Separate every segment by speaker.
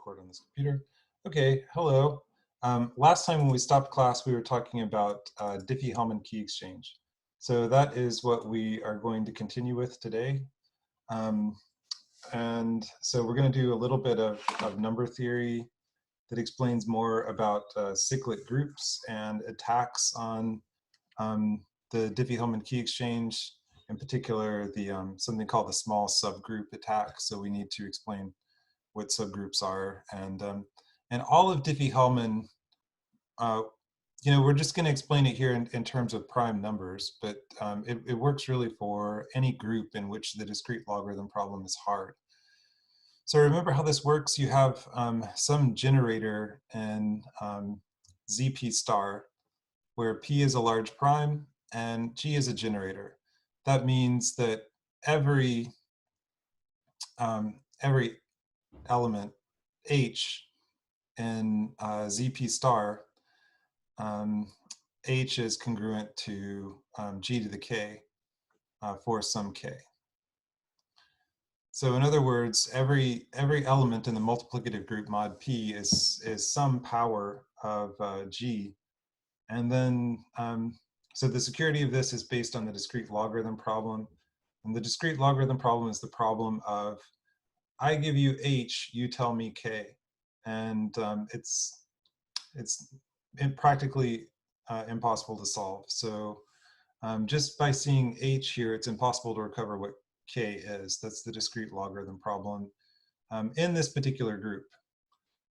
Speaker 1: record on this computer. Okay, hello. Last time when we stopped class, we were talking about Diffie Hellman Key Exchange. So that is what we are going to continue with today. And so we're going to do a little bit of number theory that explains more about cyclic groups and attacks on the Diffie Hellman Key Exchange, in particular the something called the small subgroup attack. So we need to explain what subgroups are, and all of Diffie Hellman. We're just going to explain it here in terms of prime numbers, but it works really for any group in which the discrete logarithm problem is hard. So remember how this works. You have some generator in ZP star, where P is a large prime and G is a generator. That means that every element H in ZP star, H is congruent to G to the K for some K. So in other words, every element in the multiplicative group mod P is some power of G. And then, so the security of this is based on the discrete logarithm problem. And the discrete logarithm problem is the problem of, I give you H, you tell me K. And it's practically impossible to solve. So just by seeing H here, it's impossible to recover what K is. That's the discrete logarithm problem in this particular group.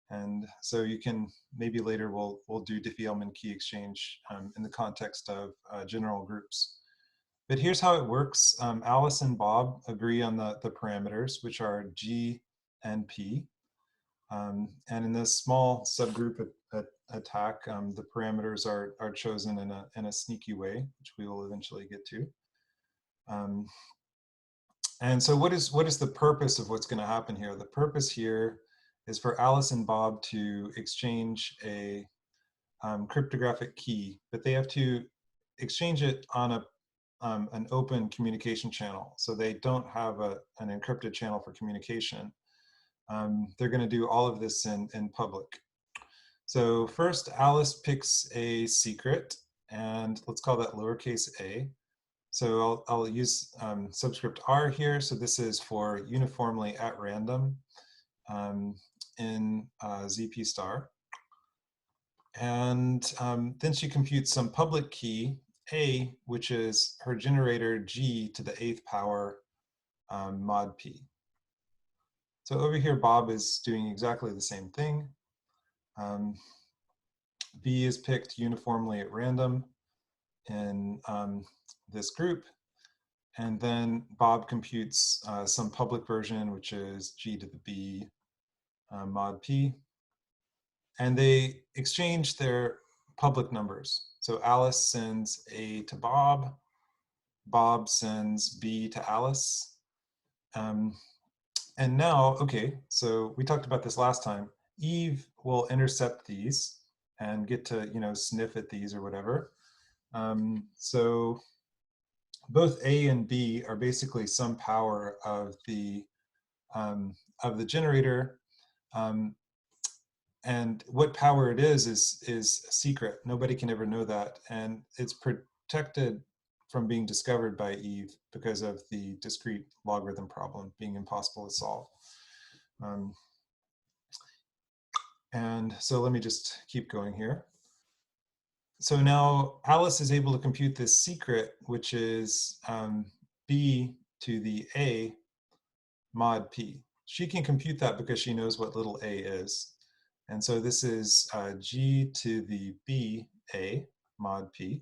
Speaker 1: And so you can, maybe later we'll do Diffie Hellman Key Exchange in the context of general groups. But here's how it works. Alice and Bob agree on the parameters, which are G and P. And in this small subgroup attack, the parameters are chosen in a sneaky way, which we will eventually get to. And so what is the purpose of what's going to happen here? The purpose here is for Alice and Bob to exchange a cryptographic key, but they have to exchange it on an open communication channel. So they don't have an encrypted channel for communication. They're going to do all of this in public. So first, Alice picks a secret, and let's call that lowercase a. So I'll use subscript r here. So this is for uniformly at random in ZP star. And then she computes some public key, A, which is her generator G to the 8th power mod P. So over here, Bob is doing exactly the same thing. B is picked uniformly at random in this group. And then Bob computes some public version, which is G to the B mod P. And they exchange their public numbers. So Alice sends A to Bob. Bob sends B to Alice. And now, okay, so we talked about this last time. Eve will intercept these and get to, sniff at these or whatever. So both A and B are basically some power of the generator. And what power it is secret. Nobody can ever know that. And it's protected from being discovered by Eve because of the discrete logarithm problem being impossible to solve. And so let me just keep going here. So now Alice is able to compute this secret, which is B to the A mod P. She can compute that because she knows what little a is. And so this is G to the B A mod P.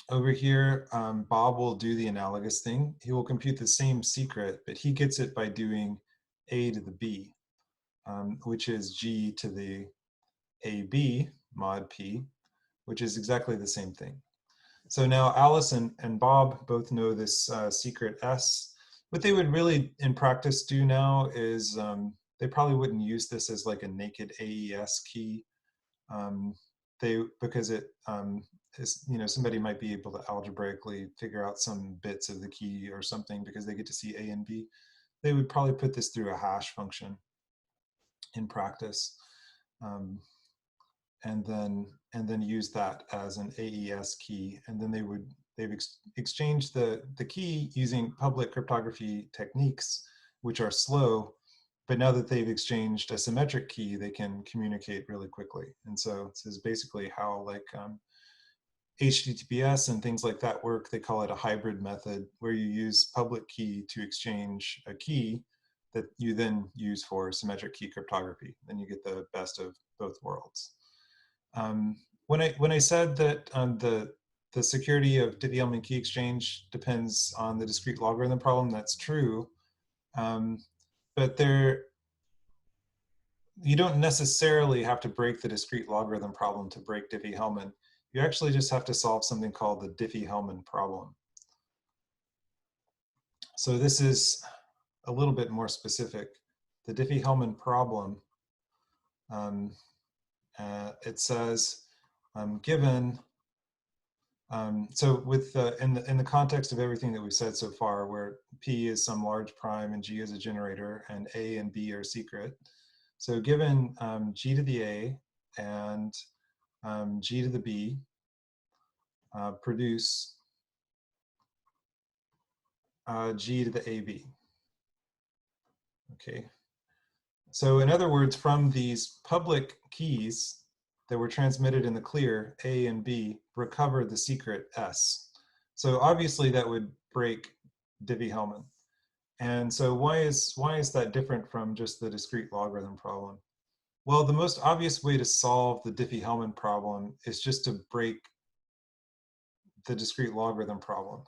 Speaker 1: Over here, Bob will do the analogous thing. He will compute the same secret, but he gets it by doing A to the B, which is G to the AB mod P, which is exactly the same thing. So now Alice and Bob both know this secret S. What they would really, in practice, do now is they probably wouldn't use this as like a naked AES key. Because it is, somebody might be able to algebraically figure out some bits of the key or something because they get to see A and B. they would probably put this through a hash function in practice, and then use that as an AES key, and then they've exchanged the key using public cryptography techniques, which are slow, but now that they've exchanged a symmetric key, they can communicate really quickly. And so this is basically how like HTTPS and things like that work. They call it a hybrid method, where you use public key to exchange a key that you then use for symmetric key cryptography. Then you get the best of both worlds. When I said that the security of Diffie Hellman Key Exchange depends on the discrete logarithm problem, that's true. But you don't necessarily have to break the discrete logarithm problem to break Diffie Hellman. You actually just have to solve something called the Diffie Hellman problem. So this is a little bit more specific. The Diffie Hellman problem, it says, given, so with in the context of everything that we've said so far, where P is some large prime and G is a generator and A and B are secret. So given G to the A and G to the B produce G to the AB. Okay. So in other words, from these public keys that were transmitted in the clear, A and B recover the secret S. So obviously that would break Diffie Hellman. And so why is that different from just the discrete logarithm problem? Well, the most obvious way to solve the Diffie Hellman problem is just to break the discrete logarithm problem.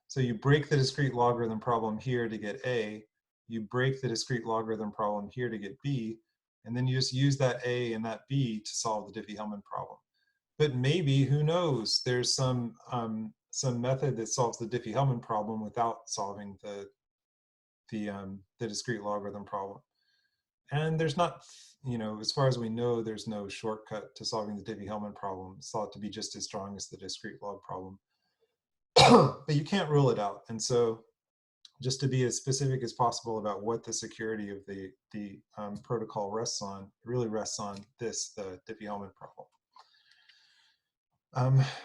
Speaker 1: So you break the discrete logarithm problem here to get A, you break the discrete logarithm problem here to get B, and then you just use that A and that B to solve the Diffie Hellman problem. But maybe, who knows, there's some method that solves the Diffie Hellman problem without solving the discrete logarithm problem. And there's not, as far as we know, there's no shortcut to solving the Diffie Hellman problem. It's thought to be just as strong as the discrete log problem. But you can't rule it out. And so just to be as specific as possible about what the security of the protocol rests on, really rests on this, the Diffie Hellman problem.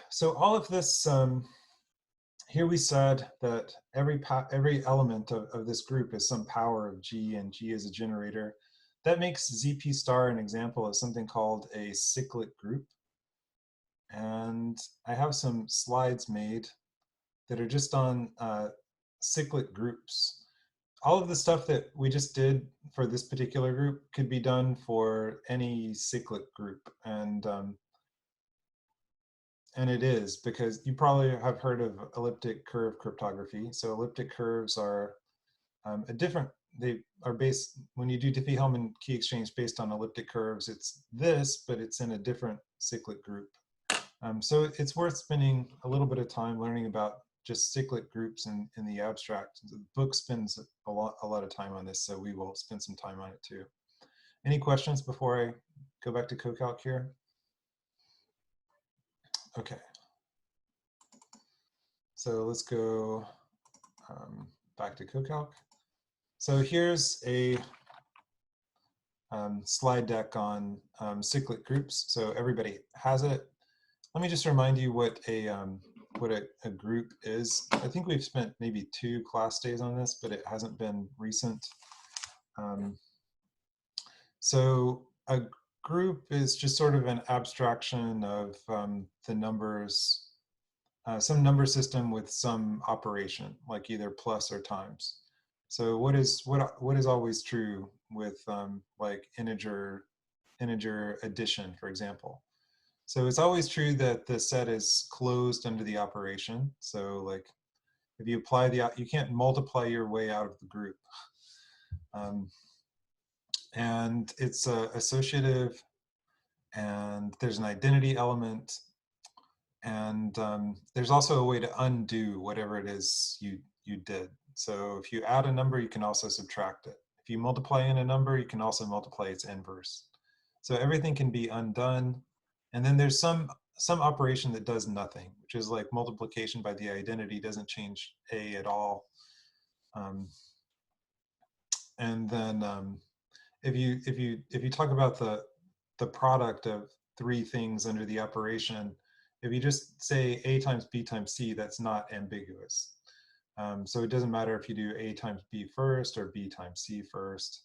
Speaker 1: So all of this, here we said that every element of this group is some power of G, and G is a generator. That makes ZP star an example of something called a cyclic group. And I have some slides made that are just on cyclic groups. All of the stuff that we just did for this particular group could be done for any cyclic group. And it is, because you probably have heard of elliptic curve cryptography. So elliptic curves are they are based, when you do Diffie Hellman key exchange based on elliptic curves, it's this, but it's in a different cyclic group. So it's worth spending a little bit of time learning about just cyclic groups in the abstract. The book spends a lot of time on this, so we will spend some time on it too. Any questions before I go back to CoCalc here? Okay. So let's go back to CoCalc. So here's a slide deck on cyclic groups. So everybody has it. Let me just remind you what a group is. I think we've spent maybe 2 class days on this, but it hasn't been recent. So a group is just sort of an abstraction of the numbers, some number system with some operation, like either plus or times. So what is always true with like integer addition, for example? So it's always true that the set is closed under the operation. So like if you apply you can't multiply your way out of the group. And it's associative, and there's an identity element, and there's also a way to undo whatever it is you did. So if you add a number, you can also subtract it. If you multiply in a number, you can also multiply its inverse. So everything can be undone. And then there's some operation that does nothing, which is like multiplication by the identity doesn't change A at all. And then if you talk about the product of three things under the operation, if you just say A times B times C, that's not ambiguous. So it doesn't matter if you do A times B first or B times C first.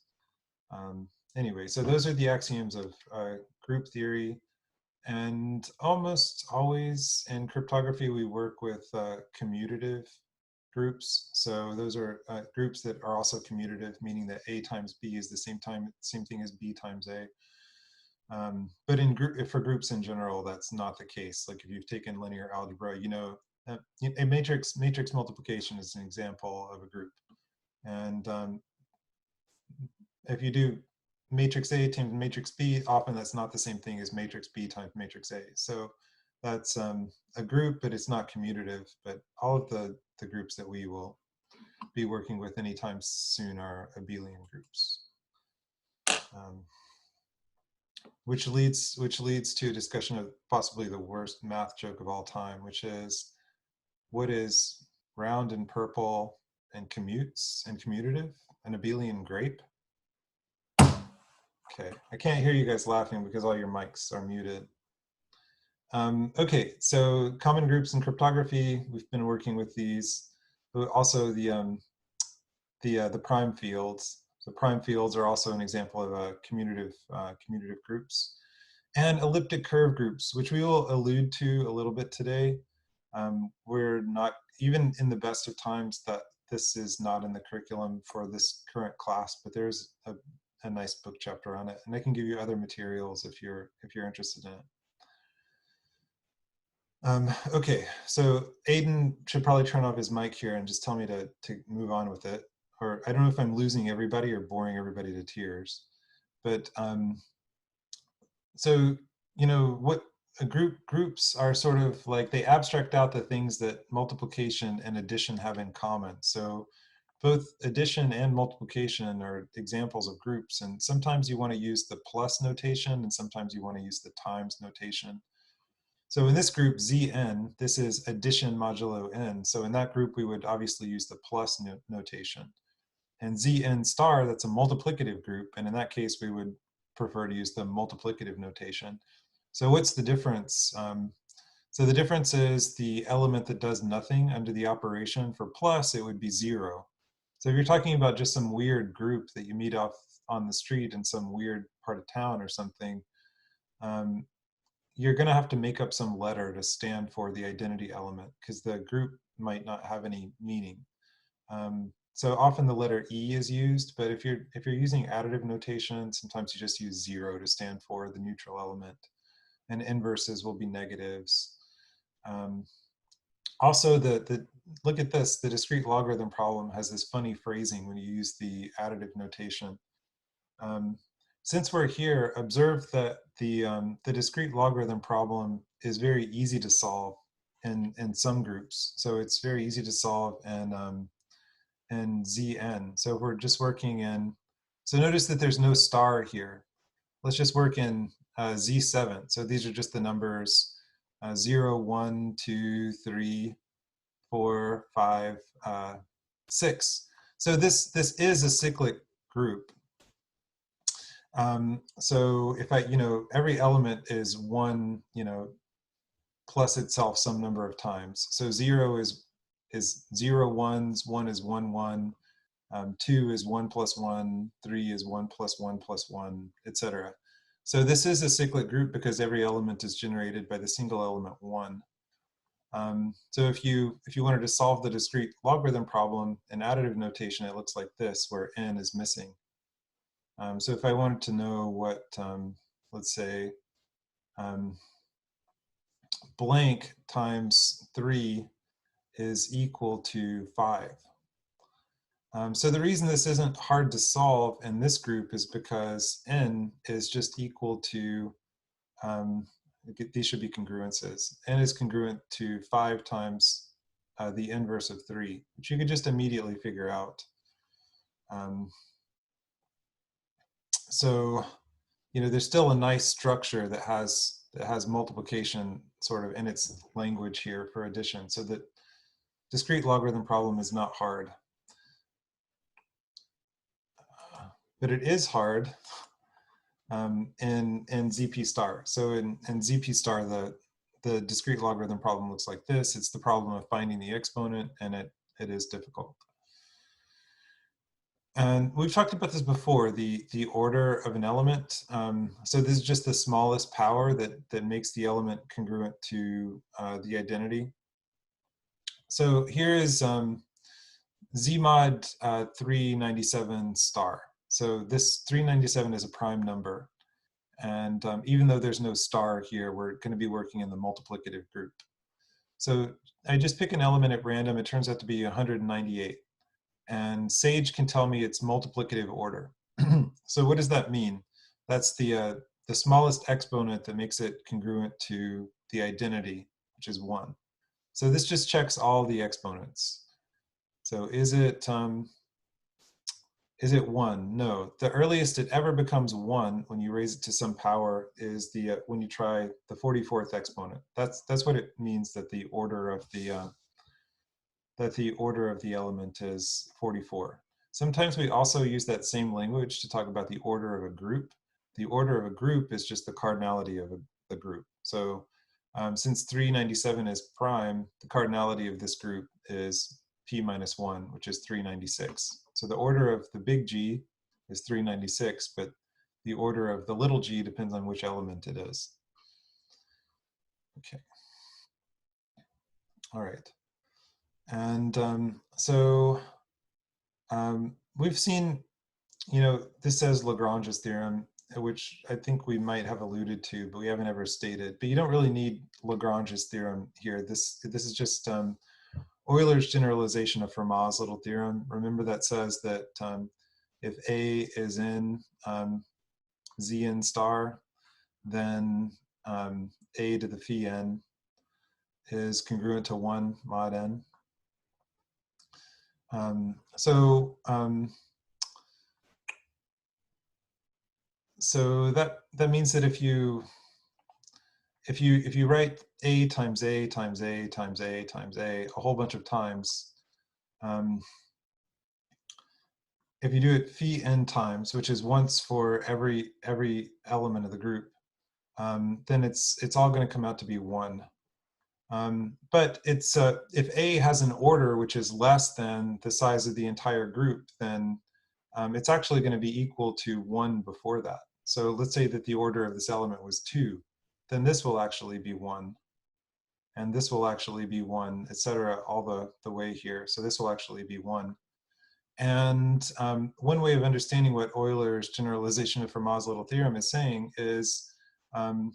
Speaker 1: Anyway, so those are the axioms of group theory. And almost always in cryptography, we work with commutative groups. So those are groups that are also commutative, meaning that A times B is the same thing as B times A. But for groups in general, that's not the case. Like if you've taken linear algebra, you know a matrix multiplication is an example of a group. And if you do matrix A times matrix B, often that's not the same thing as matrix B times matrix A. So that's a group, but it's not commutative. But all of the groups that we will be working with anytime soon are abelian groups. Which leads to a discussion of possibly the worst math joke of all time, which is, what is round and purple and commutes and commutative? An abelian grape? Okay, I can't hear you guys laughing because all your mics are muted. Okay, so common groups in cryptography, we've been working with these. Also the prime fields. So prime fields are also an example of commutative groups. And elliptic curve groups, which we will allude to a little bit today. We're not, even in the best of times, that this is not in the curriculum for this current class, but there's a nice book chapter on it, and I can give you other materials if you're interested in it. Okay, so Aiden should probably turn off his mic here and just tell me to move on with it. Or I don't know if I'm losing everybody or boring everybody to tears. But so, you know, what groups are sort of like, they abstract out the things that multiplication and addition have in common. So both addition and multiplication are examples of groups, and sometimes you want to use the plus notation and sometimes you want to use the times notation. So in this group Zn, this is addition modulo n. So in that group, we would obviously use the plus notation. And Zn star, that's a multiplicative group. And in that case, we would prefer to use the multiplicative notation. So what's the difference? So the difference is the element that does nothing under the operation. For plus, it would be 0. So if you're talking about just some weird group that you meet off on the street in some weird part of town or something, you're going to have to make up some letter to stand for the identity element, because the group might not have any meaning. So often the letter E is used, but if you're using additive notation, sometimes you just use 0 to stand for the neutral element, and inverses will be negatives. Also, look at this, the discrete logarithm problem has this funny phrasing when you use the additive notation. Since we're here, observe that the discrete logarithm problem is very easy to solve in some groups. So it's very easy to solve in Zn. So if we're just working in, so notice that there's no star here. Let's just work in Z7. So these are just the numbers 0, 1, 2, 3, 4, 5, 6. So this is a cyclic group. So if every element is 1, plus itself some number of times. So 0 is 0 ones, 1 is 1 1, 2 is 1 plus 1, 3 is 1 plus 1 plus 1, etc. So this is a cyclic group because every element is generated by the single element 1. So if you wanted to solve the discrete logarithm problem in additive notation, it looks like this, where n is missing. So if I wanted to know what, let's say, blank times 3 is equal to 5. So the reason this isn't hard to solve in this group is because n is just equal to, these should be congruences. N is congruent to 5 times the inverse of 3, which you could just immediately figure out. So, there's still a nice structure that has multiplication sort of in its language here for addition. So that discrete logarithm problem is not hard. but it is hard in ZP star. So in ZP star, the discrete logarithm problem looks like this. It's the problem of finding the exponent, and it is difficult. And we've talked about this before, the order of an element. So this is just the smallest power that makes the element congruent to the identity. So here is Z mod 397 star. So this 397 is a prime number. And even though there's no star here, we're going to be working in the multiplicative group. So I just pick an element at random. It turns out to be 198. And Sage can tell me its multiplicative order. So what does that mean? That's the smallest exponent that makes it congruent to the identity, which is 1. So this just checks all the exponents. So is it 1? No. The earliest it ever becomes 1 when you raise it to some power is the when you try the 44th exponent. That's what it means that the order of the element is 44. Sometimes we also use that same language to talk about the order of a group. The order of a group is just the cardinality of the group. So since 397 is prime, the cardinality of this group is p minus 1, which is 396. So the order of the big G is 396, but the order of the little g depends on which element it is. Okay. All right. And we've seen, this says Lagrange's theorem, which I think we might have alluded to, but we haven't ever stated. But you don't really need Lagrange's theorem here. This is just Euler's generalization of Fermat's little theorem. Remember that says that if A is in Zn star, then A to the phi n is congruent to 1 mod n. So that means that if you write A times A times A times A times A a whole bunch of times, if you do it phi n times, which is once for every element of the group, then it's all going to come out to be 1. But it's if A has an order which is less than the size of the entire group, then it's actually going to be equal to 1 before that. So let's say that the order of this element was 2, then this will actually be 1, and this will actually be 1, etc., all the way here. So this will actually be 1. And one way of understanding what Euler's generalization of Fermat's little theorem is saying is that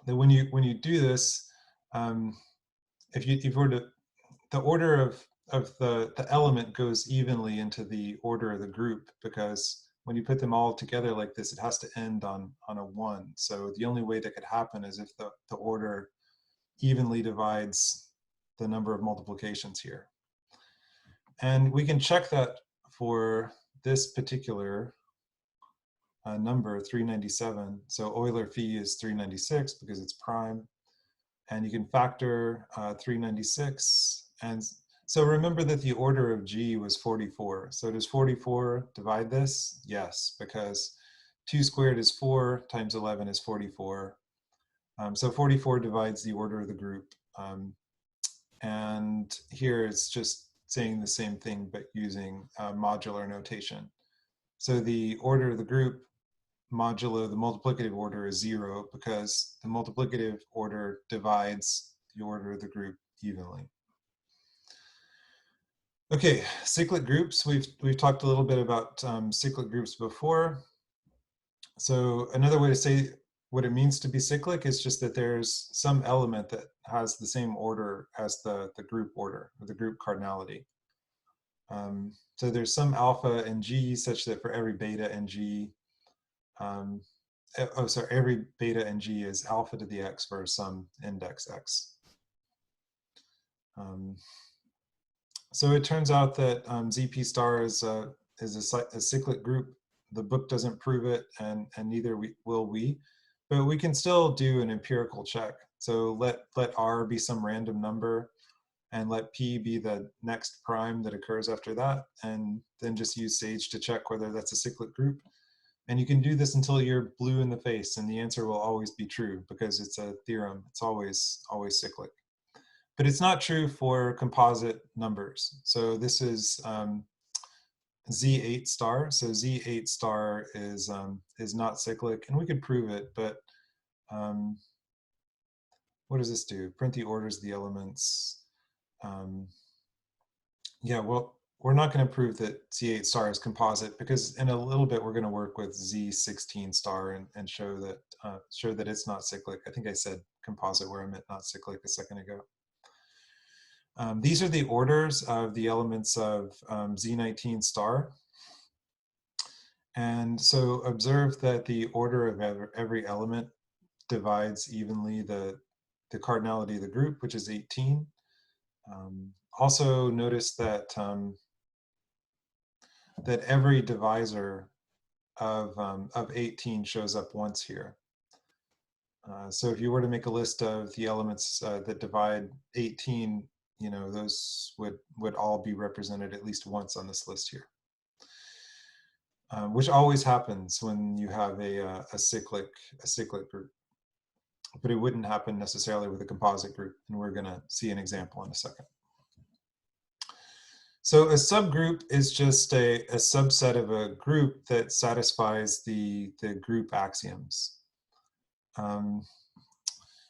Speaker 1: when you do this, if you were to, the order of the element goes evenly into the order of the group, because when you put them all together like this, it has to end on a 1. So the only way that could happen is if the order evenly divides the number of multiplications here. And we can check that for this particular number, 397. So Euler phi is 396 because it's prime. And you can factor 396. And so remember that the order of G was 44. So does 44 divide this? Yes, because 2 squared is 4 times 11 is 44. So 44 divides the order of the group. And here it's just saying the same thing, but using modular notation. So the order of the group modulo the multiplicative order is 0, because the multiplicative order divides the order of the group evenly. Okay, cyclic groups. We've talked a little bit about cyclic groups before. So another way to say what it means to be cyclic is just that there's some element that has the same order as the group order, or the group cardinality. So there's some alpha in G such that for every beta in G, every beta in G is alpha to the x for some index x. So it turns out that ZP star is a cyclic group. The book doesn't prove it, and neither will we, but we can still do an empirical check. So let R be some random number, and let P be the next prime that occurs after that, and then just use Sage to check whether that's a cyclic group. And you can do this until you're blue in the face, and the answer will always be true because it's a theorem. It's always cyclic. But it's not true for composite numbers. So this is Z8 star. So Z8 star is not cyclic, and we could prove it, but what does this do? Print the orders of the elements. Yeah, well, we're not going to prove that Z8 star is composite because in a little bit we're going to work with Z16 star and show that it's not cyclic. I think I said composite where I meant not cyclic a second ago. These are the orders of the elements of Z19 star. And so observe that the order of every element divides evenly the cardinality of the group, which is 18. Also notice that that every divisor of 18 shows up once here. So if you were to make a list of the elements that divide 18, you know, those would all be represented at least once on this list here, which always happens when you have a cyclic group. But it wouldn't happen necessarily with a composite group, and we're going to see an example in a second. So a subgroup is just a subset of a group that satisfies the group axioms.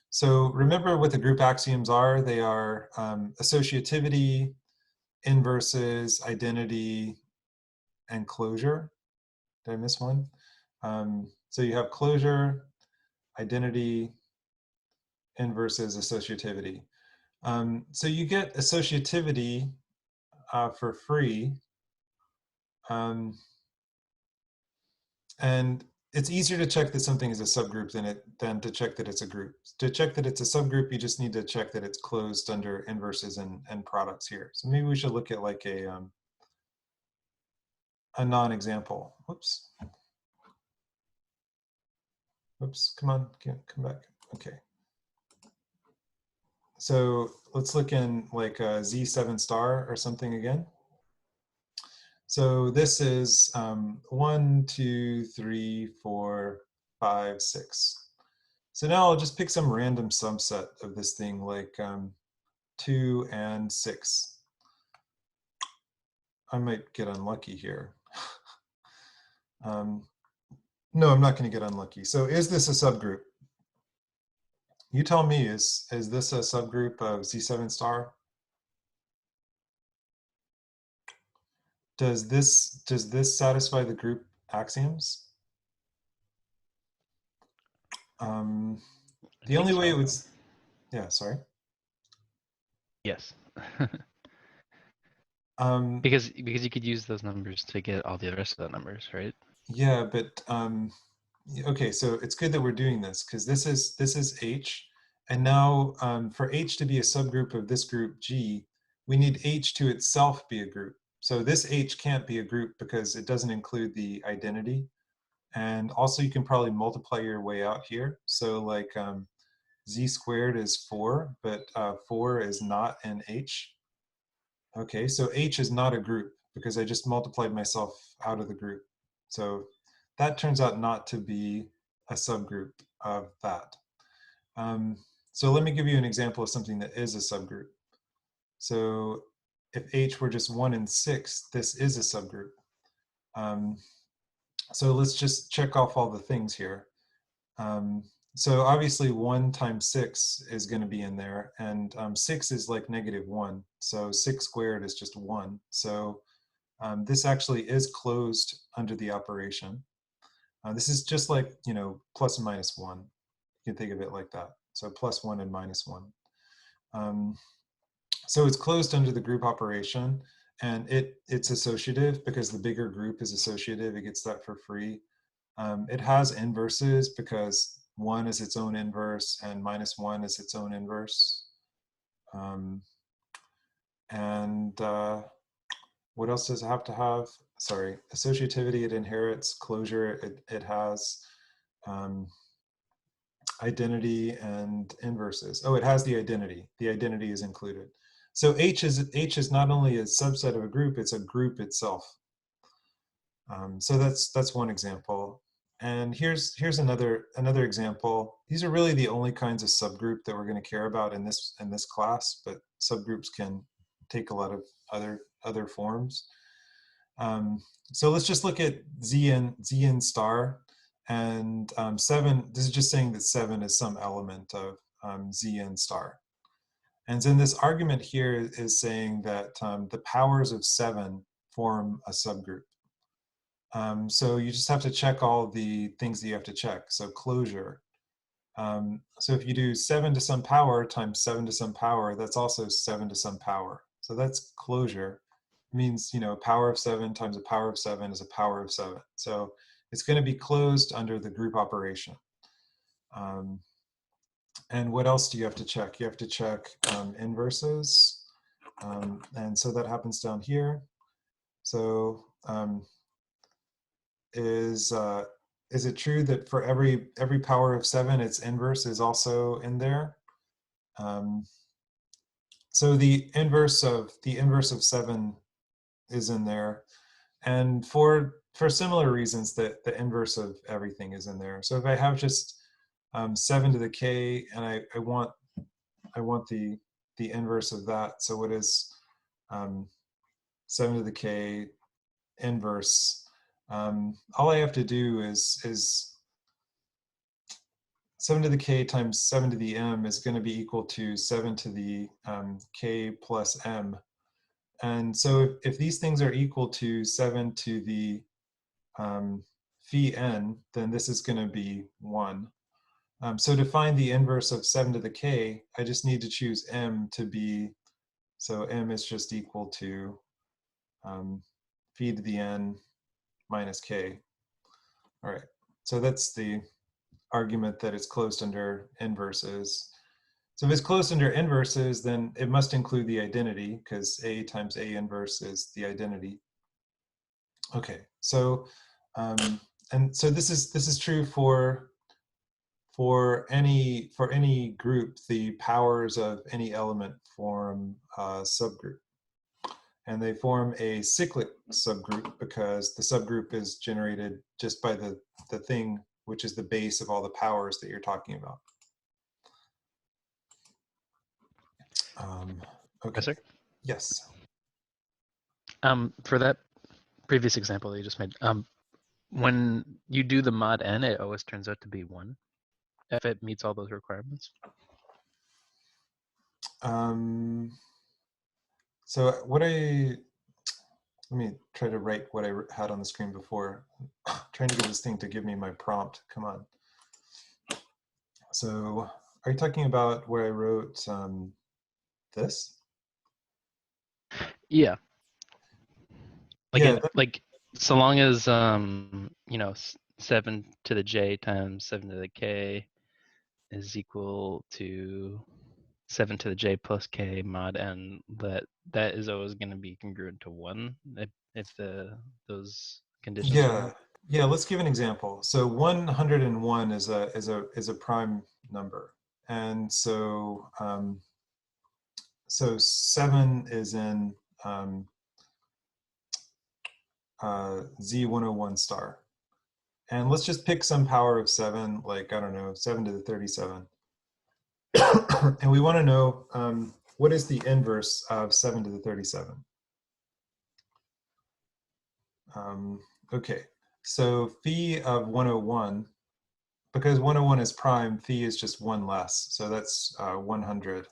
Speaker 1: So remember what the group axioms are. They are associativity, inverses, identity, and closure. Did I miss one? So you have closure, identity, inverses, associativity. So you get associativity for free. And it's easier to check that something is a subgroup than to check that it's a group. To check that it's a subgroup, you just need to check that it's closed under inverses and products here. So maybe we should look at like a non-example. Whoops. Whoops, come on, come back. Okay. So let's look in like a Z7 star or something again. So this is 1, 2, 3, 4, 5, 6. So now I'll just pick some random subset of this thing like 2 and 6. I might get unlucky here. No, I'm not going to get unlucky. So is this a subgroup? You tell me, is this a subgroup of Z7 star? Does this satisfy the group axioms? The only way it would, yeah, sorry.
Speaker 2: Yes. Because you could use those numbers to get all the rest of the numbers, right?
Speaker 1: Yeah, but okay, so it's good that we're doing this because this is H, and now for H to be a subgroup of this group G, we need H to itself be a group. So this H can't be a group because it doesn't include the identity. And also you can probably multiply your way out here. So like Z squared is 4, but 4 is not in H. Okay, so H is not a group because I just multiplied myself out of the group. So that turns out not to be a subgroup of that. So let me give you an example of something that is a subgroup. So if H were just 1 and 6, this is a subgroup. So let's just check off all the things here. So obviously 1 times 6 is going to be in there, and 6 is like -1. So 6 squared is just 1. So this actually is closed under the operation. This is just like, you know, plus and minus 1. You can think of it like that. So plus 1 and minus 1. So it's closed under the group operation, and it's associative because the bigger group is associative. It gets that for free. It has inverses because 1 is its own inverse and -1 is its own inverse. What else does it have to have? Sorry, associativity, it inherits. Closure, it has. Identity and inverses. Oh, it has the identity. The identity is included. So H is not only a subset of a group, it's a group itself. So that's one example. And here's another example. These are really the only kinds of subgroup that we're going to care about in this class, but subgroups can take a lot of other forms. So let's just look at Zn star, and 7. This is just saying that 7 is some element of Zn star. And then this argument here is saying that the powers of 7 form a subgroup. So you just have to check all the things that you have to check. So closure. So if you do 7 to some power times 7 to some power, that's also 7 to some power. So that's closure. It means, you know, power of 7 times a power of 7 is a power of 7. So it's going to be closed under the group operation. And what else do you have to check? You have to check inverses. And so that happens down here. So is it true that for every power of 7, its inverse is also in there? So the inverse of 7 is in there, and for similar reasons that the inverse of everything is in there. So if I have just 7 to the k, and I want the inverse of that. So what is 7 to the k inverse? All I have to do is 7 to the k times 7 to the m is going to be equal to 7 to the k plus m. And so if these things are equal to 7 to the phi n, then this is going to be 1. So to find the inverse of 7 to the k, I just need to choose m to be, so m is just equal to phi to the n minus k. All right, so that's the argument that it's closed under inverses. So if it's closed under inverses, then it must include the identity, because A times A inverse is the identity. Okay, so and so this is true for any group. The powers of any element form a subgroup, and they form a cyclic subgroup because the subgroup is generated just by the thing which is the base of all the powers that you're talking about. Okay.
Speaker 2: Professor?
Speaker 1: Yes.
Speaker 2: For that previous example that you just made, when you do the mod n, it always turns out to be 1 if it meets all those requirements.
Speaker 1: So let me try to write what I had on the screen before. Trying to get this thing to give me my prompt. Come on. So are you talking about where I wrote this?
Speaker 2: Yeah. Like
Speaker 1: Yeah.
Speaker 2: like so long as you know, 7 to the j times 7 to the k is equal to 7 to the j plus k mod n, that is always going to be congruent to 1 if those conditions are met.
Speaker 1: Yeah, let's give an example. So 101 is a prime number, and so so 7 is in Z101 star. And let's just pick some power of 7, like, I don't know, 7 to the 37. And we want to know what is the inverse of 7 to the 37. Okay, so phi of 101, because 101 is prime, phi is just 1 less, so that's 100.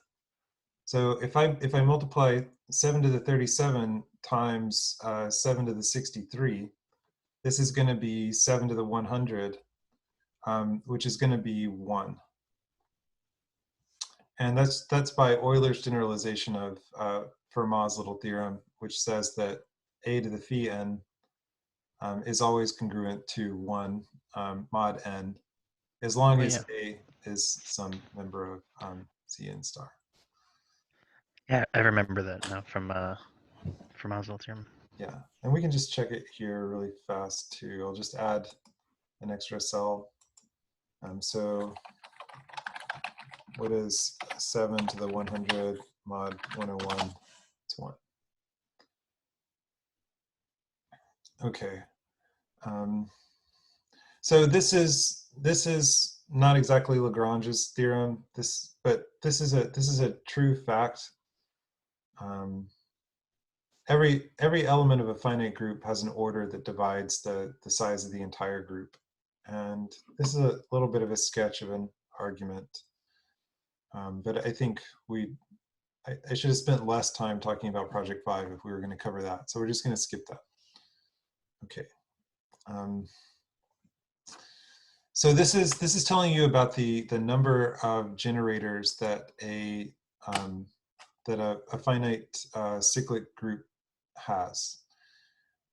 Speaker 1: So if I multiply 7 to the 37 times 7 to the 63, this is going to be 7 to the 100, which is going to be 1. And that's by Euler's generalization of Fermat's little theorem, which says that a to the phi n is always congruent to 1 mod n, as long as a is some member of Cn star.
Speaker 2: Yeah, I remember that now from Fermat's little theorem.
Speaker 1: Yeah, and we can just check it here really fast too. I'll just add an extra cell. So what is 7 to the 100 mod 101 is 1. Okay. So this is not exactly Lagrange's theorem. But this is a true fact. Every element of a finite group has an order that divides the size of the entire group. And this is a little bit of a sketch of an argument. But I think I should have spent less time talking about Project 5 if we were going to cover that. So we're just going to skip that. Okay. So this is telling you about the number of generators that a finite cyclic group has.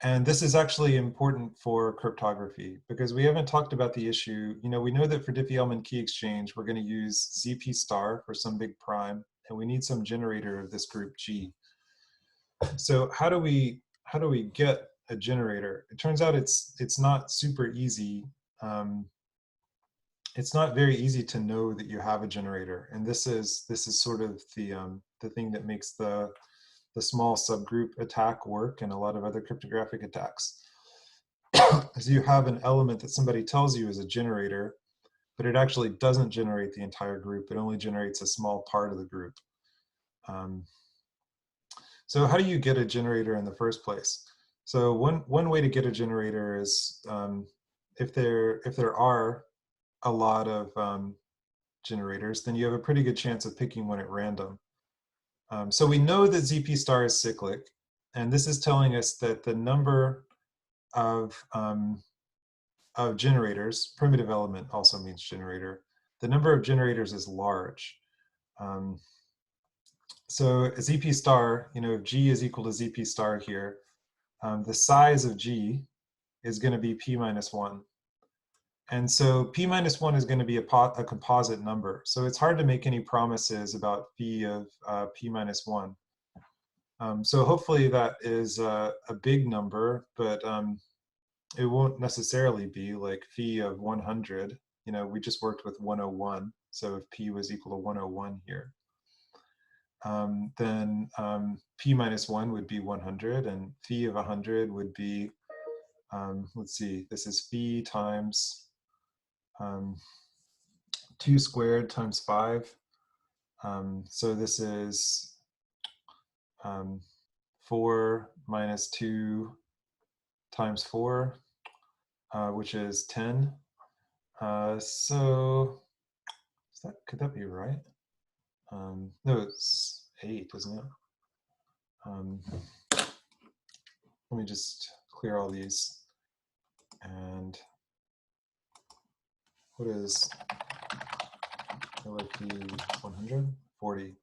Speaker 1: And this is actually important for cryptography because we haven't talked about the issue. You know, we know that for Diffie Hellman Key Exchange, we're going to use ZP star for some big prime, and we need some generator of this group G. So how do we get a generator? It turns out it's not super easy. It's not very easy to know that you have a generator, and this is sort of the thing that makes the small subgroup attack work and a lot of other cryptographic attacks. Is you have an element that somebody tells you is a generator, but it actually doesn't generate the entire group. It only generates a small part of the group. So how do you get a generator in the first place? So one way to get a generator is if there are a lot of generators, then you have a pretty good chance of picking one at random. So we know that ZP star is cyclic, and this is telling us that the number of generators, primitive element also means generator, the number of generators is large. So ZP star, you know, if G is equal to ZP star here, the size of G is going to be P minus 1. And so P minus 1 is going to be a composite number. So it's hard to make any promises about phi of P minus 1. So hopefully that is a big number, but it won't necessarily be like phi of 100. You know, we just worked with 101. So if P was equal to 101 here, then P minus 1 would be 100, and phi of 100 would be, let's see, this is phi times 2 squared times 5. So this is 4 minus 2 times 4, which is 10. So could that be right? No, it's 8, isn't it? Let me just clear all these. And what is LRP 100? 40.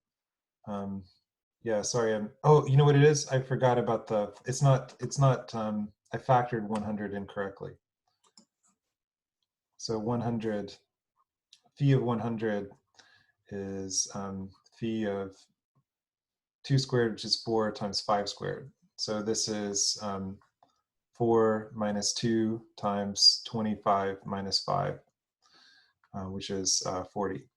Speaker 1: Yeah, sorry. Oh, you know what it is? I forgot about the. It's not. I factored 100 incorrectly. So 100, phi of 100 is phi of 2 squared, which is 4 times 5 squared. So this is 4 minus 2 times 25 minus 5, which is 40.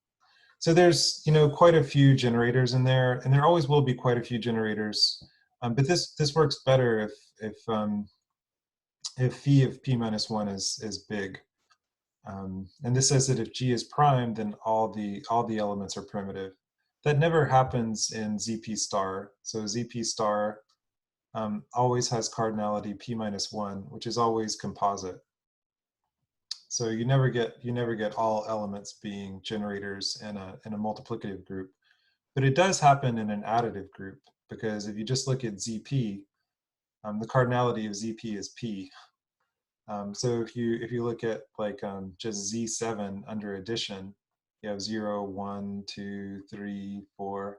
Speaker 1: So there's, you know, quite a few generators in there, and there always will be quite a few generators. But this works better if phi of P minus 1 is big. And this says that if G is prime, then all the elements are primitive. That never happens in ZP star. So ZP star always has cardinality P minus 1, which is always composite. So you never get all elements being generators in a multiplicative group. But it does happen in an additive group, because if you just look at ZP, the cardinality of ZP is P. So if you look at like just Z7 under addition, you have 0, 1, 2, 3, 4,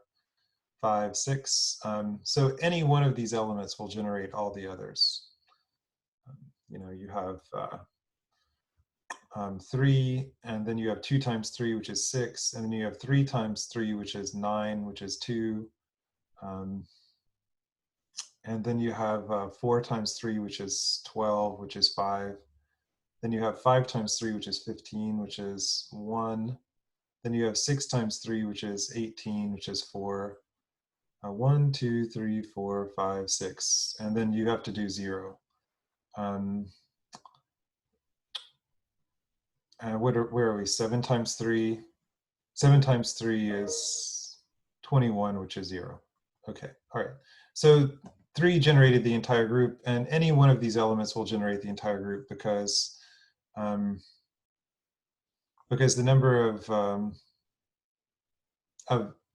Speaker 1: 5, 6. So any one of these elements will generate all the others. You know, you have 3, and then you have 2 times 3, which is 6, and then you have 3 times 3, which is 9, which is 2. And then you have 4 times 3, which is 12, which is 5. Then you have 5 times 3, which is 15, which is 1. Then you have 6 times 3, which is 18, which is 4. 1, 2, 3, 4, 5, 6, and then you have to do 0. Where are we? 7 times 3. 7 times 3 is 21, which is 0. Okay, all right. So 3 generated the entire group, and any one of these elements will generate the entire group because the number of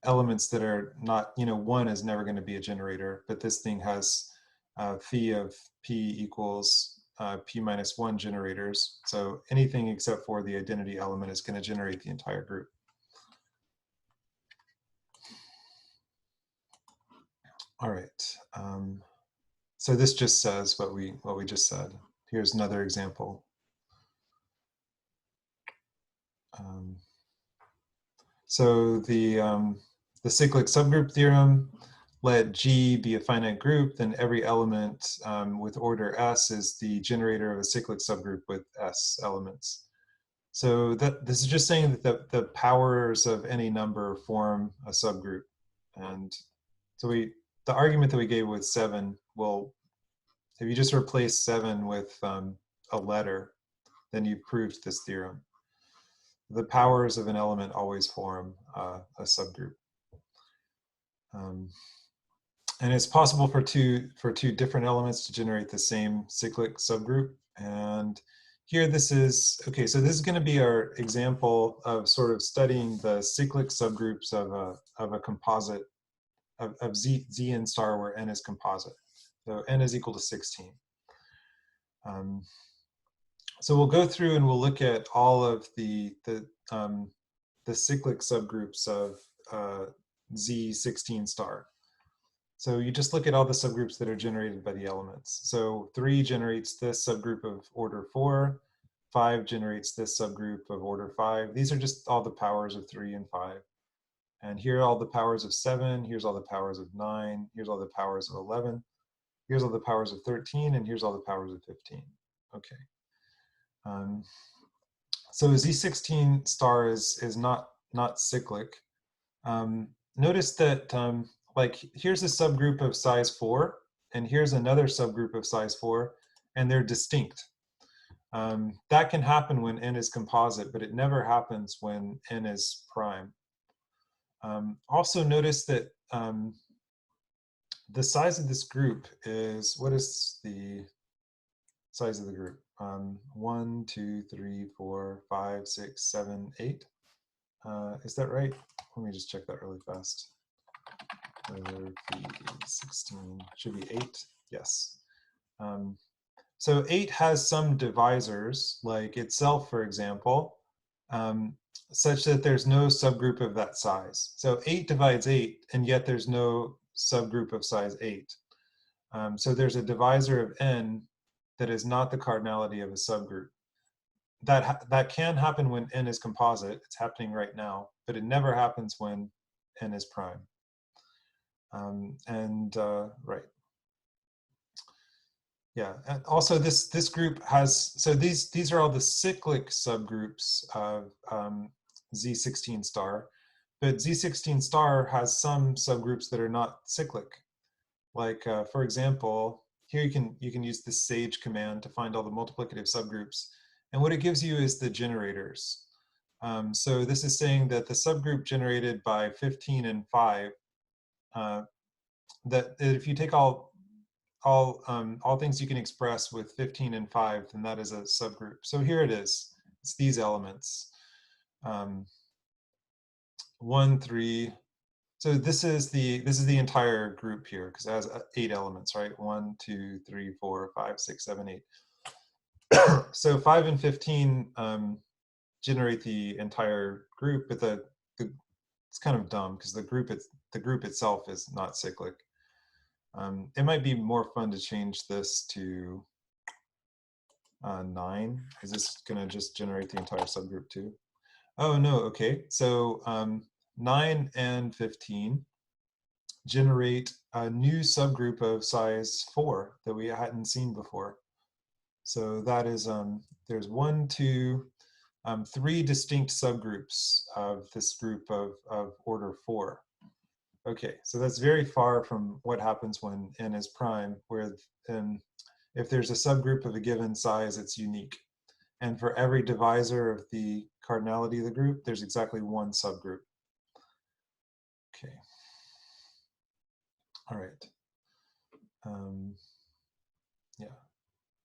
Speaker 1: elements that are not, 1 is never going to be a generator, but this thing has phi of p equals p minus 1 generators. So anything except for the identity element is going to generate the entire group. All right. So this just says what we just said. Here's another example. So the cyclic subgroup theorem, let G be a finite group, then every element with order S is the generator of a cyclic subgroup with S elements. So this is just saying that the powers of any number form a subgroup. And so the argument that we gave with 7 will, if you just replace 7 with a letter, then you've proved this theorem. The powers of an element always form a subgroup. And it's possible for two different elements to generate the same cyclic subgroup. And here this is, okay, so this is going to be our example of sort of studying the cyclic subgroups of a composite of Zn star where n is composite. So n is equal to 16. So we'll go through and we'll look at all of the cyclic subgroups of Z16 star. So you just look at all the subgroups that are generated by the elements. So 3 generates this subgroup of order 4, 5 generates this subgroup of order 5. These are just all the powers of 3 and 5. And here are all the powers of 7, here's all the powers of 9, here's all the powers of 11, here's all the powers of 13, and here's all the powers of 15. Okay. So Z16 star is not cyclic. Notice that like here's a subgroup of size 4, and here's another subgroup of size 4, and they're distinct. That can happen when n is composite, but it never happens when n is prime. Also notice that the size of this group is, what is the size of the group? 1, 2, 3, 4, 5, 6, 7, 8. Is that right? Let me just check that really fast. 16 should be 8. Yes. So 8 has some divisors, like itself, for example, such that there's no subgroup of that size. So 8 divides 8, and yet there's no subgroup of size 8. So there's a divisor of n that is not the cardinality of a subgroup. That can happen when n is composite. It's happening right now, but it never happens when n is prime. Right. Yeah, and also this group has, so these are all the cyclic subgroups of Z16 star, but Z16 star has some subgroups that are not cyclic. Like for example, here you can use the sage command to find all the multiplicative subgroups, and what it gives you is the generators. So this is saying that the subgroup generated by 15 and 5, that if you take all things you can express with 15 and 5, then that is a subgroup. So here it is. It's these elements. 1, 3. So this is the entire group here because it has 8 elements, right? 1, 2, 3, 4, 5, 6, 7, 8. So 5 and 15 generate the entire group, but it's kind of dumb because the group itself is not cyclic. It might be more fun to change this to 9. Is this going to just generate the entire subgroup too? Oh, no, okay. So 9 and 15 generate a new subgroup of size 4 that we hadn't seen before. So that is, there's 1, 2, 3 distinct subgroups of this group of order 4. Okay, so that's very far from what happens when n is prime, where if there's a subgroup of a given size, it's unique. And for every divisor of the cardinality of the group, there's exactly one subgroup. Okay. All right. Yeah.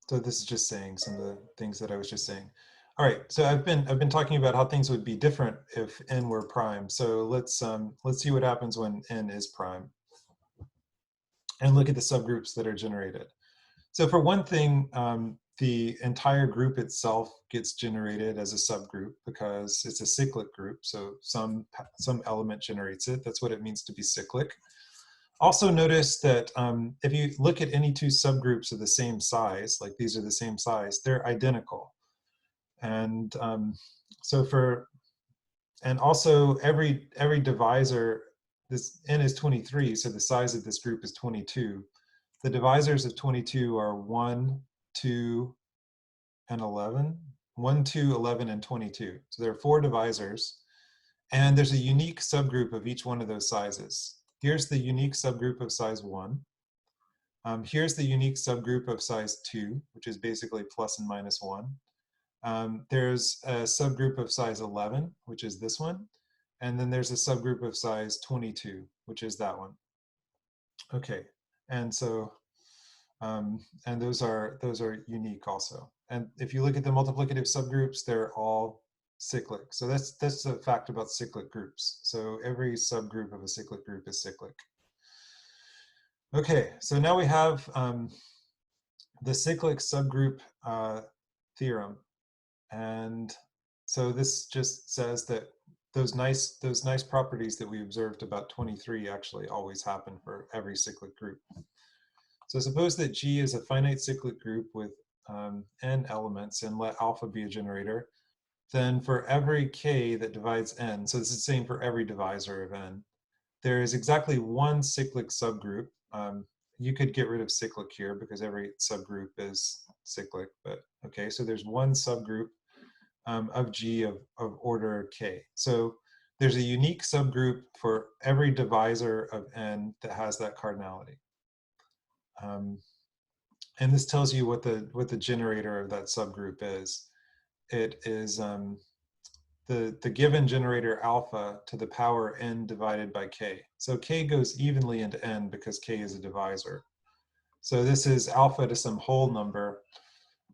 Speaker 1: So this is just saying some of the things that I was just saying. All right. So I've been talking about how things would be different if n were prime. So let's see what happens when n is prime, and look at the subgroups that are generated. So for one thing, the entire group itself gets generated as a subgroup because it's a cyclic group. So some element generates it. That's what it means to be cyclic. Also notice that if you look at any two subgroups of the same size, like these are the same size, they're identical. And also every divisor, this n is 23, so the size of this group is 22. The divisors of 22 are 1, 2, and 11. 1, 2, 11, and 22. So there are 4 divisors. And there's a unique subgroup of each one of those sizes. Here's the unique subgroup of size 1. Here's the unique subgroup of size 2, which is basically plus and minus 1. There's a subgroup of size 11, which is this one. And then there's a subgroup of size 22, which is that one. Okay, and so and those are unique also. And if you look at the multiplicative subgroups, they're all cyclic. So that's a fact about cyclic groups. So every subgroup of a cyclic group is cyclic. Okay, so now we have the cyclic subgroup theorem. And so this just says that those nice properties that we observed about 23 actually always happen for every cyclic group. So suppose that G is a finite cyclic group with n elements, and let alpha be a generator. Then for every k that divides n, so this is the same for every divisor of n, there is exactly one cyclic subgroup. You could get rid of cyclic here because every subgroup is cyclic, but okay, so there's one subgroup of G of order k. So there's a unique subgroup for every divisor of n that has that cardinality. And this tells you what the generator of that subgroup is. It is the given generator alpha to the power n divided by k. So k goes evenly into n because k is a divisor. So this is alpha to some whole number,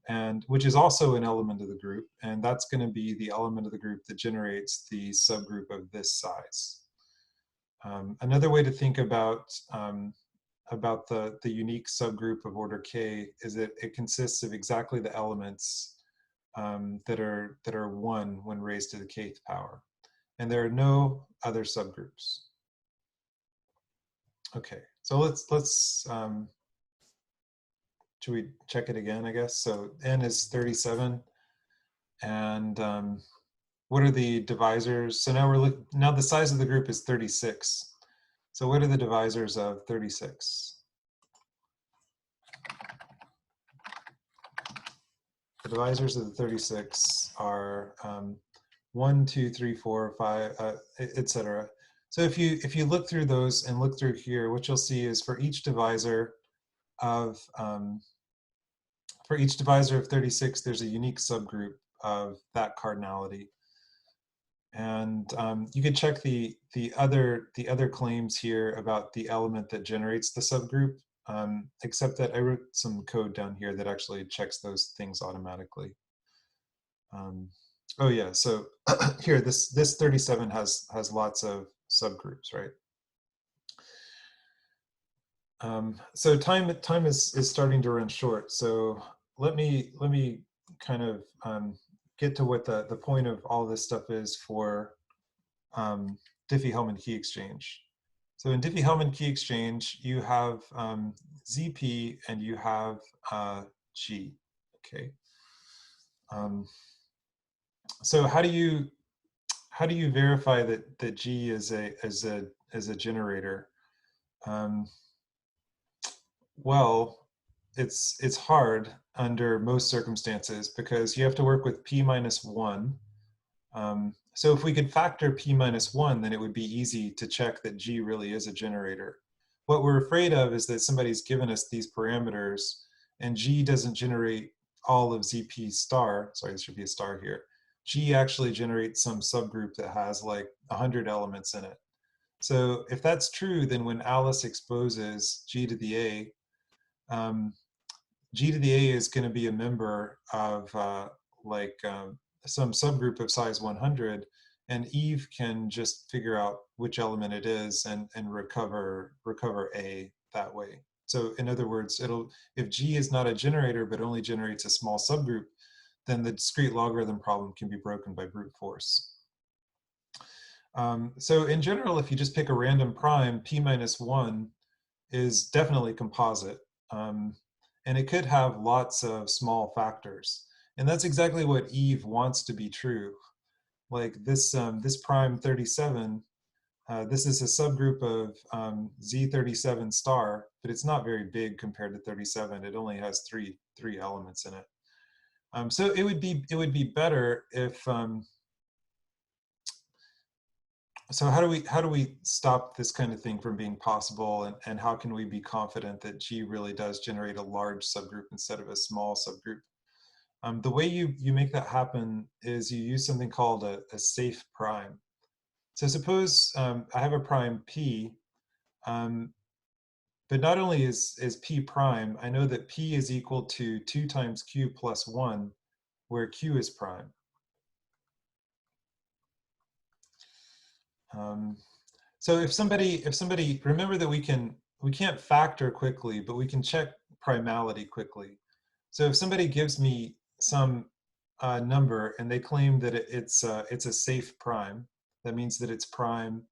Speaker 1: and which is also an element of the group, and that's going to be the element of the group that generates the subgroup of this size. Another way to think about the unique subgroup of order k is that it consists of exactly the elements that are 1 when raised to the kth power, and there are no other subgroups. Okay, so let's should we check it again, I guess? So n is 37, and what are the divisors? So now the size of the group is 36. So what are the divisors of 36? The divisors of the 36 are 1, 2, 3, 4, 5, etc. So if you look through those and look through here, what you'll see is for each divisor of 36, there's a unique subgroup of that cardinality. And you can check the other claims here about the element that generates the subgroup, except that I wrote some code down here that actually checks those things automatically. Oh yeah, so here this 37 has lots of subgroups, right? So time is starting to run short. So let me kind of get to what the point of all this stuff is for Diffie Hellman Key Exchange. So in Diffie Hellman Key Exchange, you have ZP and you have G. Okay. So how do you verify that G is a generator? Well, it's hard under most circumstances because you have to work with p minus 1 So if we could factor p minus 1, then it would be easy to check that G really is a generator. What we're afraid of is that somebody's given us these parameters and G doesn't generate all of ZP star. Sorry, there should be a star here. G actually generates some subgroup that has like 100 elements in it. So if that's true, then when Alice exposes G to the A, G to the A is going to be a member of some subgroup of size 100, and Eve can just figure out which element it is and recover A that way. So in other words, if G is not a generator but only generates a small subgroup, then the discrete logarithm problem can be broken by brute force. So in general, if you just pick a random prime, p minus 1 is definitely composite. And it could have lots of small factors. And that's exactly what Eve wants to be true. Like this prime 37, this is a subgroup of Z37 star, but it's not very big compared to 37. It only has three elements in it. So it would be better if so how do we stop this kind of thing from being possible, and how can we be confident that G really does generate a large subgroup instead of a small subgroup? The way you make that happen is you use something called a safe prime. So suppose I have a prime P, but not only is P prime, I know that P is equal to 2 times Q plus 1, where Q is prime. So if somebody, remember that we can't factor quickly, but we can check primality quickly. So if somebody gives me some number and they claim that it's a safe prime, that means that it's prime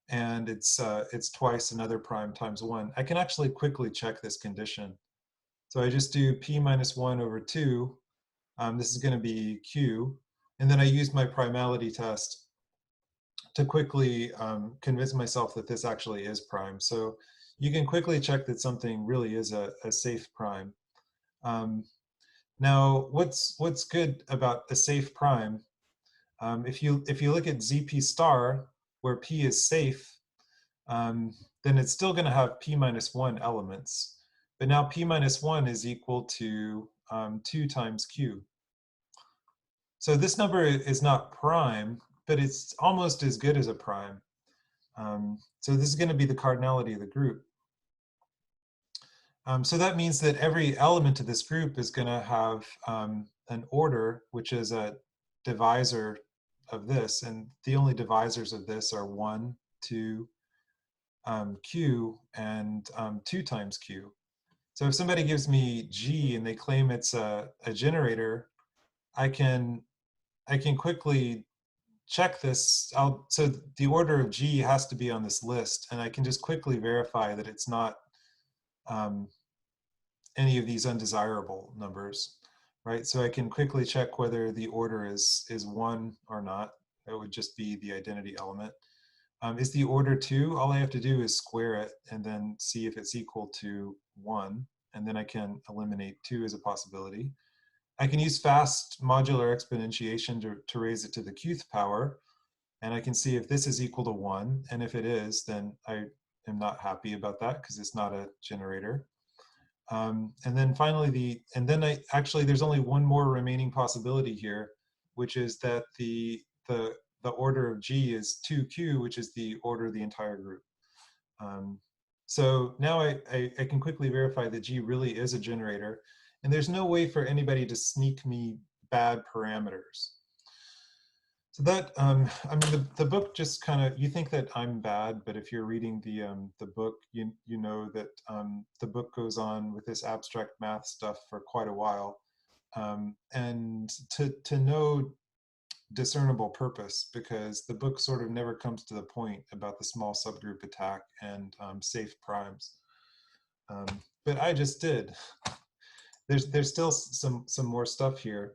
Speaker 1: and it's twice another prime times 1. I can actually quickly check this condition. So I just do p minus 1 over 2. This is going to be q, and then I use my primality test to quickly convince myself that this actually is prime. So you can quickly check that something really is a safe prime. Now, what's good about a safe prime? If you look at ZP star, where P is safe, then it's still going to have P minus 1 elements. But now P minus 1 is equal to 2 times Q. So this number is not prime, but it's almost as good as a prime. So this is going to be the cardinality of the group. So that means that every element of this group is going to have an order, which is a divisor of this. And the only divisors of this are 1, 2, Q, and 2 times Q. So if somebody gives me G and they claim it's a generator, I can quickly check this. So the order of G has to be on this list, and I can just quickly verify that it's not any of these undesirable numbers, right? So I can quickly check whether the order is 1 or not. That would just be the identity element. Is the order 2? All I have to do is square it and then see if it's equal to 1, and then I can eliminate 2 as a possibility. I can use fast modular exponentiation to raise it to the qth power, and I can see if this is equal to 1, and if it is, then I am not happy about that because it's not a generator. And then finally, actually there's only one more remaining possibility here, which is that the order of G is 2Q, which is the order of the entire group. So now I can quickly verify that G really is a generator, and there's no way for anybody to sneak me bad parameters. So that, I mean, the book just kind of, you think that I'm bad, but if you're reading the book, you know that the book goes on with this abstract math stuff for quite a while, and to no discernible purpose, because the book sort of never comes to the point about the small subgroup attack and safe primes. But I just did. There's still some more stuff here.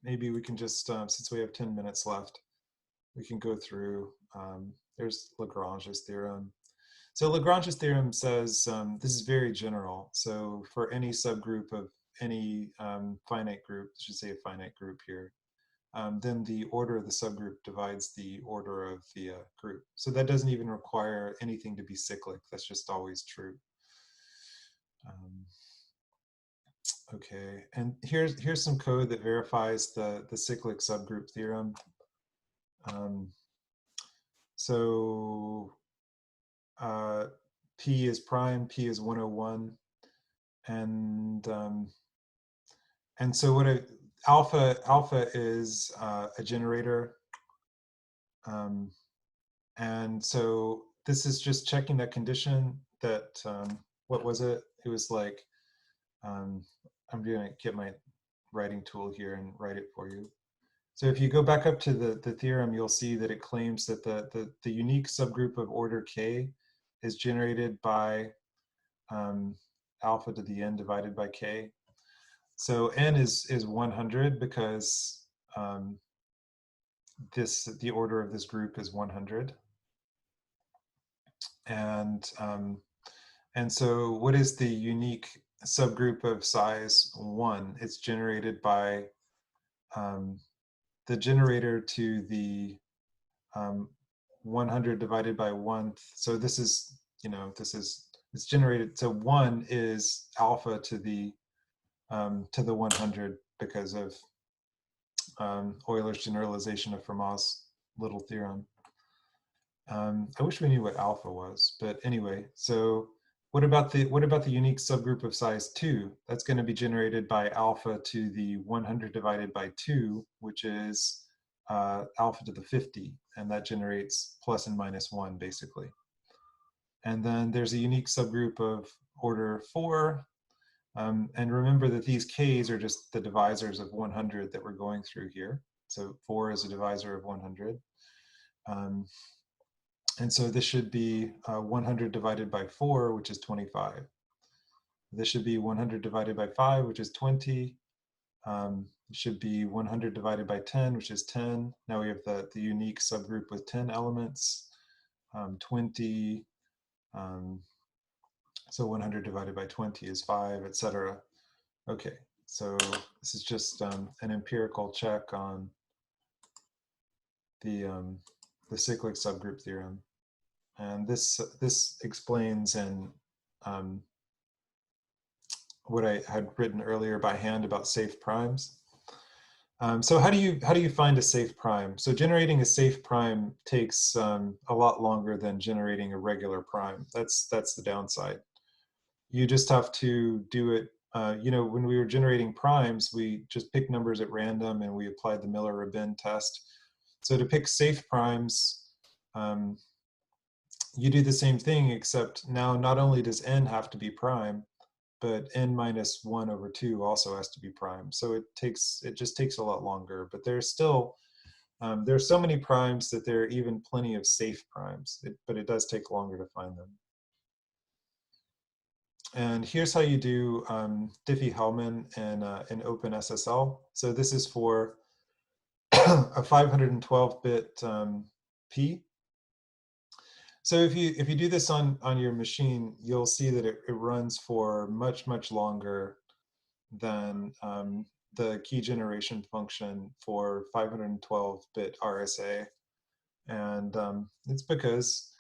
Speaker 1: Maybe we can just, since we have 10 minutes left, we can go through, there's Lagrange's theorem. So Lagrange's theorem says, this is very general. So for any subgroup of any finite group, I should say a finite group here, then the order of the subgroup divides the order of the group. So that doesn't even require anything to be cyclic. That's just always true. Okay, and here's some code that verifies the cyclic subgroup theorem. So P is prime, P is 101, and so what alpha is a generator, and so this is just checking that condition that what was it? It was like I'm going to get my writing tool here and write it for you. So if you go back up to the theorem, you'll see that it claims that the unique subgroup of order k is generated by alpha to the n divided by k. So n is 100 because the order of this group is 100. And so what is the unique subgroup of size 1? It's generated by the generator to the 100 divided by 1. So this is, it's generated. So 1 is alpha to the 100 because of Euler's generalization of Fermat's little theorem. I wish we knew what alpha was, but anyway. So what about the unique subgroup of size 2? That's going to be generated by alpha to the 100 divided by 2, which is alpha to the 50, and that generates plus and minus 1 basically. And then there's a unique subgroup of order 4. And remember that these k's are just the divisors of 100 that we're going through here. So 4 is a divisor of 100. And so this should be 100 divided by 4, which is 25. This should be 100 divided by 5, which is 20. It should be 100 divided by 10, which is 10. Now we have the unique subgroup with 10 elements, 20. So 100 divided by 20 is 5, etc. Okay, so this is just an empirical check on the cyclic subgroup theorem. And this explains in what I had written earlier by hand about safe primes. So how do you find a safe prime? So generating a safe prime takes a lot longer than generating a regular prime. That's the downside. You just have to do it. When we were generating primes, we just picked numbers at random and we applied the Miller-Rabin test. So to pick safe primes, you do the same thing, except now not only does n have to be prime, but n minus 1 over 2 also has to be prime. So it just takes a lot longer. But there's still there's so many primes that there are even plenty of safe primes. But it does take longer to find them. And here's how you do Diffie Hellman in OpenSSL. So this is for a 512-bit P. So if you do this on your machine, you'll see that it runs for much longer than the key generation function for 512-bit RSA, and it's because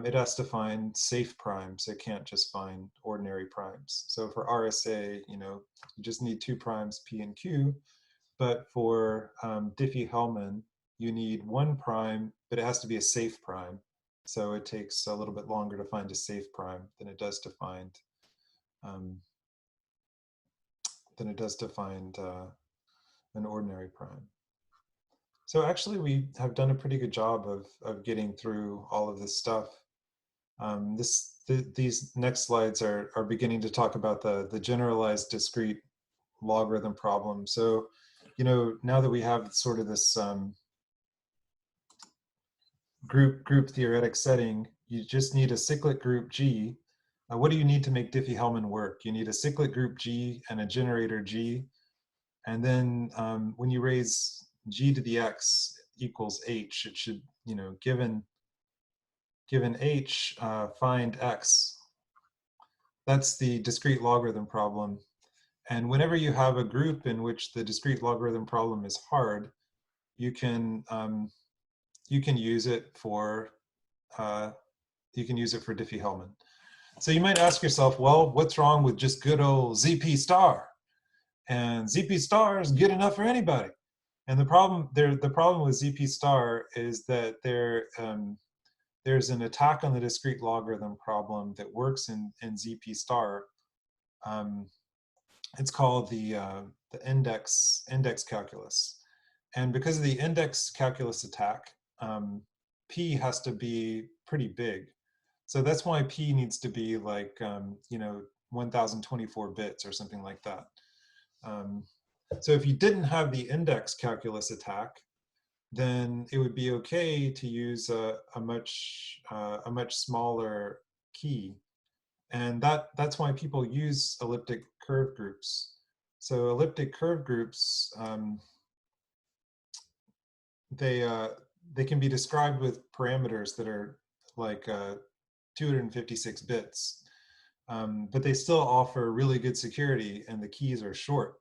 Speaker 1: it has to find safe primes. It can't just find ordinary primes. So for RSA, you just need 2 primes, P and Q. But for Diffie Hellman, you need 1 prime, but it has to be a safe prime. So it takes a little bit longer to find a safe prime than it does to find an ordinary prime. So actually, we have done a pretty good job of getting through all of this stuff. These next slides are beginning to talk about the generalized discrete logarithm problem. So, now that we have sort of this group theoretic setting, you just need a cyclic group G. What do you need to make Diffie Hellman work? You need a cyclic group G and a generator G. And then when you raise G to the X equals H, it should, given H, find X. That's the discrete logarithm problem. And whenever you have a group in which the discrete logarithm problem is hard, you can use it for Diffie Hellman. So you might ask yourself, well, what's wrong with just good old ZP star? And ZP star is good enough for anybody. And the problem with ZP star is that there's an attack on the discrete logarithm problem that works in ZP star. It's called the index calculus. And because of the index calculus attack, P has to be pretty big. So that's why P needs to be like, 1024 bits or something like that. So if you didn't have the index calculus attack, then it would be okay to use a much smaller key. And that's why people use elliptic curve groups. So elliptic curve groups, they can be described with parameters that are like 256 bits, but they still offer really good security, and the keys are short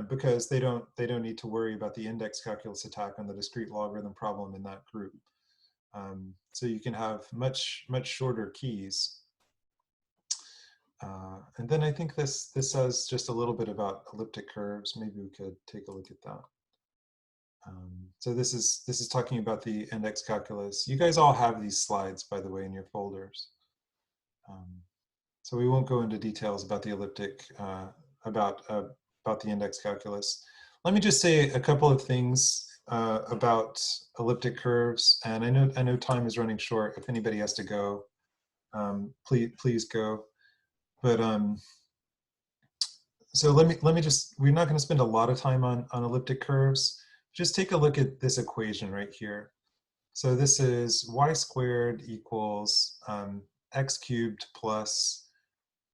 Speaker 1: because they don't need to worry about the index calculus attack on the discrete logarithm problem in that group. So you can have much shorter keys. And then I think this says just a little bit about elliptic curves. Maybe we could take a look at that. So this is talking about the index calculus. You guys all have these slides, by the way, in your folders. So we won't go into details about the elliptic, about the index calculus. Let me just say a couple of things about elliptic curves. And I know time is running short. If anybody has to go, please go. But so let me just, we're not going to spend a lot of time on elliptic curves. Just take a look at this equation right here. So this is y squared equals x cubed plus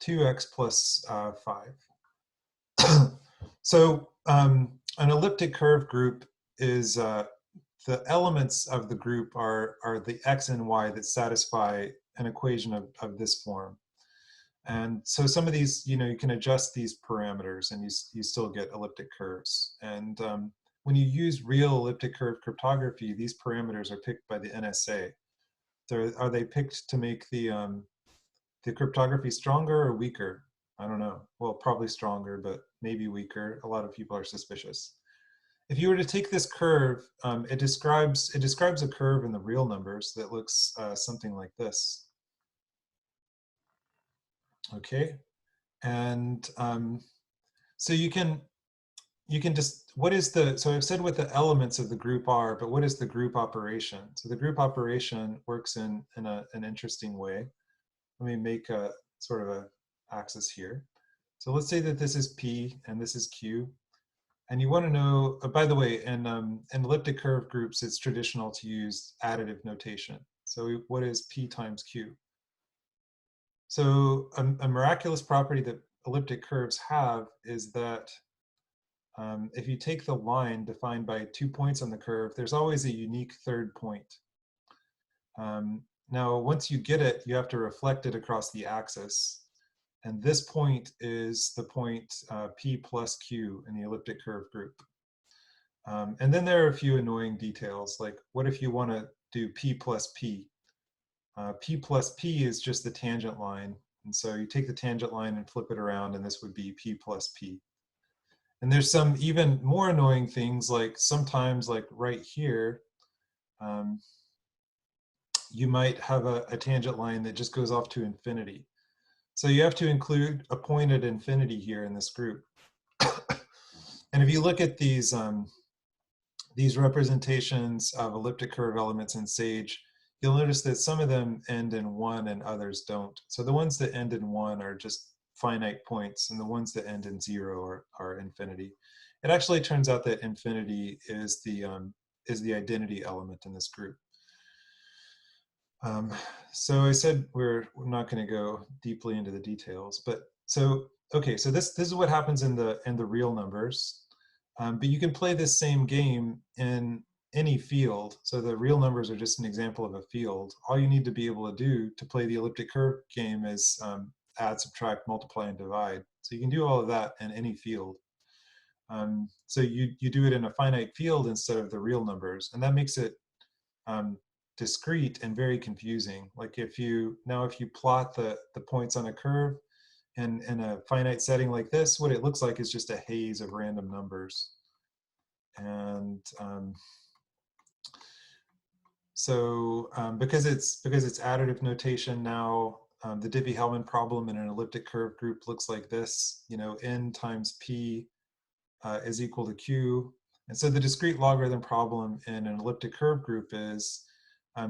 Speaker 1: 2x plus 5. So an elliptic curve group is the elements of the group are the x and y that satisfy an equation of this form. And so some of these, you can adjust these parameters and you still get elliptic curves. And when you use real elliptic curve cryptography, these parameters are picked by the NSA. So are they picked to make the cryptography stronger or weaker? I don't know. Well, probably stronger, but maybe weaker. A lot of people are suspicious. If you were to take this curve, it describes a curve in the real numbers that looks something like this. Okay, and so you can just, so I've said what the elements of the group are, but what is the group operation? So the group operation works in an interesting way. Let me make a sort of a axis here. So let's say that this is P and this is Q. And you want to know, by the way, in elliptic curve groups, it's traditional to use additive notation. So what is P times Q? So a miraculous property that elliptic curves have is that if you take the line defined by 2 points on the curve, there's always a unique third point. Now, once you get it, you have to reflect it across the axis. And this point is the point P plus Q in the elliptic curve group. And then there are a few annoying details, like what if you want to do P plus P? P plus P is just the tangent line. And so you take the tangent line and flip it around, and this would be P plus P. And there's some even more annoying things, like sometimes, like right here, you might have a tangent line that just goes off to infinity. So you have to include a point at infinity here in this group. And if you look at these representations of elliptic curve elements in SAGE, you'll notice that some of them end in 1 and others don't. So the ones that end in 1 are just finite points, and the ones that end in 0 are infinity. It actually turns out that infinity is the identity element in this group. So I said we're not going to go deeply into the details, but so okay, so this is what happens in the real numbers, but you can play this same game in any field. So the real numbers are just an example of a field. All you need to be able to do to play the elliptic curve game is add, subtract, multiply, and divide. So you can do all of that in any field. So you do it in a finite field instead of the real numbers, and that makes it discrete and very confusing. Like if you plot the points on a curve in a finite setting like this, what it looks like is just a haze of random numbers. And so because it's additive notation now, the Diffie Hellman problem in an elliptic curve group looks like this. N times p is equal to q. And so the discrete logarithm problem in an elliptic curve group is,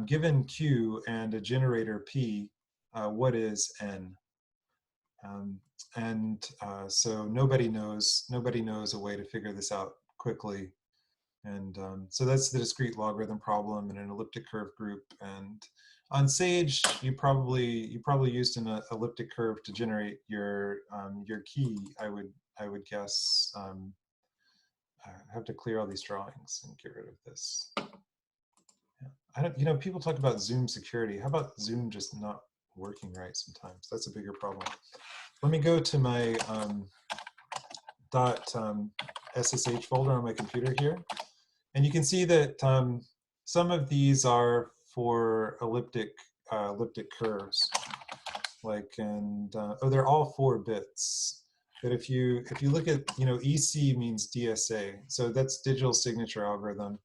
Speaker 1: given q and a generator p, what is n? So nobody knows a way to figure this out quickly. And so that's the discrete logarithm problem in an elliptic curve group. And on Sage, you probably used an elliptic curve to generate your key. I would guess. I have to clear all these drawings and get rid of this. Yeah. I don't. People talk about Zoom security. How about Zoom just not working right sometimes? That's a bigger problem. Let me go to my .ssh folder on my computer here. And you can see that some of these are for elliptic curves, oh, they're all 4 bits. But if you look at, EC means DSA, so that's digital signature algorithm.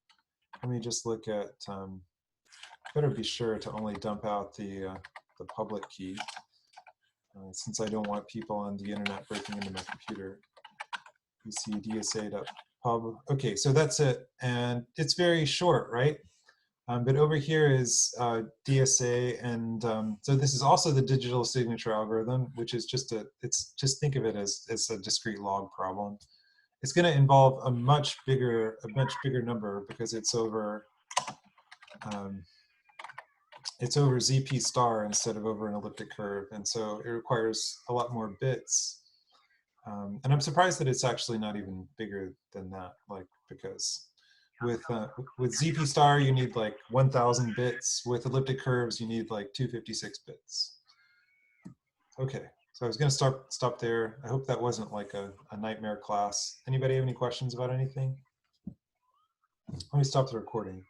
Speaker 1: Let me just look at. Better be sure to only dump out the public key, since I don't want people on the internet breaking into my computer. EC DSA.pub. Okay, so that's it, and it's very short, right? But over here is DSA, and so this is also the digital signature algorithm, which is just think of it as a discrete log problem. It's going to involve a much bigger number because it's over ZP star instead of over an elliptic curve, and so it requires a lot more bits. And I'm surprised that it's actually not even bigger than that, because with ZP star you need like 1,000 bits. With elliptic curves you need like 256 bits. Okay, so I was going to stop there. I hope that wasn't like a nightmare class. Anybody have any questions about anything? Let me stop the recording.